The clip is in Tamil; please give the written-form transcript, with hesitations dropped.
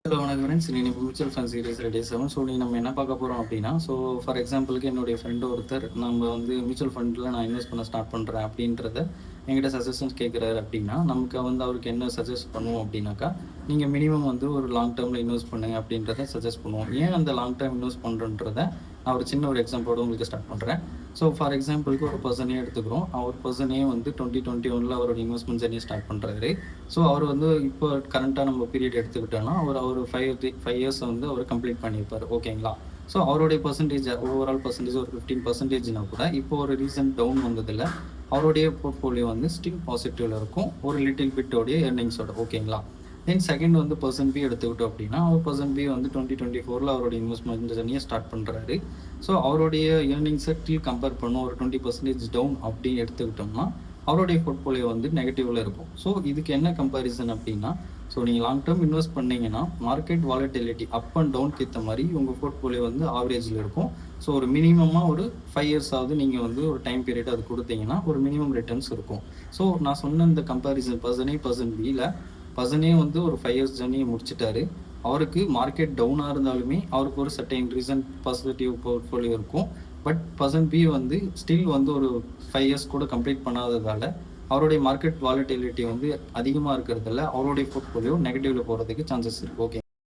ஹலோ வணக்கம் ஃப்ரெண்ட்ஸ். இன்னைக்கு மியூச்சுவல் ஃபண்ட் சீரிஸ் டேஸ் ஆகும். ஸோ இன்னைக்கு நம்ம என்ன பார்க்க போகிறோம் அப்படின்னா, ஃபார் எக்ஸாம்பிளுக்கு என்னுடைய ஃப்ரெண்டு ஒருத்தர் நம்ம மியூச்சுவல் ஃபண்டில் நான் இன்வெஸ்ட் பண்ண ஸ்டார்ட் பண்ணுறேன் அப்படின்றத என்கிட்ட சஜஷன்ஸ் கேட்குறாரு அப்படின்னா, நமக்கு அவருக்கு என்ன சஜஸ்ட் பண்ணுவோம் அப்படின்னாக்கா, நீங்கள் மினிமம் ஒரு லாங் டேர்மில் இன்வெஸ்ட் பண்ணுங்க அப்படின்றத சஜஸ்ட் பண்ணுவோம். ஏன் அந்த லாங் டேர்ம் இன்வெஸ்ட் பண்ணுறன்றத நான் ஒரு சின்ன ஒரு எக்ஸாம்பிளோட உங்களுக்கு ஸ்டார்ட் பண்ணுறேன். ஸோ ஃபார் எக்ஸாம்பிளுக்கு ஒரு பர்சனே எடுத்துக்கிறோம். அவர் பர்சனே 2021 அவரோட இன்வெஸ்ட்மெண்ட் ஜர்னி ஸ்டார்ட் பண்ணுறாரு. ஸோ அவர் இப்போ கரண்ட்டாக நம்ம பீரியட் எடுத்துக்கிட்டோன்னா அவர் 5 இயர்ஸ் அவர் கம்ப்ளீட் பண்ணியிருப்பார். ஓகேங்களா? ஸோ அவருடைய பர்சன்டேஜ் ஓவரால் பர்சன்டேஜ் ஒரு 15% கூட இப்போ ஒரு ரீசன்ட் டவுன் வந்ததில் அவருடைய போர்ட்ஃபோலியோ ஸ்டில் பாசிட்டிவ்ல இருக்கும், ஒரு லிட்டில் பிட்டோடைய எர்னிங்ஸோட. ஓகேங்களா? தென் செகண்ட் பர்சன் பி எடுத்துக்கிட்டோம் அப்படின்னா, அவர் பர்சன் பி 2024 அவருடைய இன்வெஸ்ட்மெண்ட் ஜர்னியை ஸ்டார்ட் பண்ணுறாரு. ஸோ அவருடைய ஏர்னிங்ஸை டில் கம்பேர் பண்ணும் ஒரு 20% டவுன் அப்படி எடுத்துக்கிட்டோம்னா அவருடைய போர்ட்ஃபோலியோ நெகட்டிவ்ல இருக்கும். ஸோ இதுக்கு என்ன கம்பேரிசன் அப்படின்னா, ஸோ நீங்கள் லாங் டேர்ம் இன்வெஸ்ட் பண்ணீங்கன்னா மார்க்கெட் வாலட்டிலிட்டி அப் அண்ட் டவுனுக்கு ஏற்ற மாதிரி உங்கள் போர்ட்ஃபோலியோ ஆவரேஜில் இருக்கும். ஸோ ஒரு மினிமமாக ஒரு 5 இயர்ஸ் ஆகுது நீங்கள் ஒரு டைம் பீரியட் அது கொடுத்தீங்கன்னா ஒரு மினிமம் ரிட்டர்ன்ஸ் இருக்கும். ஸோ நான் சொன்ன இந்த கம்பேரிசன் பர்சன் பியில் பர்சனே ஒரு 5 இயர்ஸ் ஜர்னியை முடிச்சிட்டாரு. அவருக்கு மார்க்கெட் டவுனாக இருந்தாலுமே அவருக்கு ஒரு சர்டைன் ரீசன் பாசிட்டிவ் போர்ட்ஃபோலியோ இருக்கும். பட் பர்சன் பி ஸ்டில் ஒரு 5 இயர்ஸ் கூட கம்ப்ளீட் பண்ணாததால் அவருடைய மார்க்கெட் வாலட்டிலிட்டி அதிகமாக இருக்கிறதுல அவருடைய போர்ட்ஃபோலியோ நெகட்டிவ்ல போகிறதுக்கு சான்சஸ் இருக்குது. ஓகே.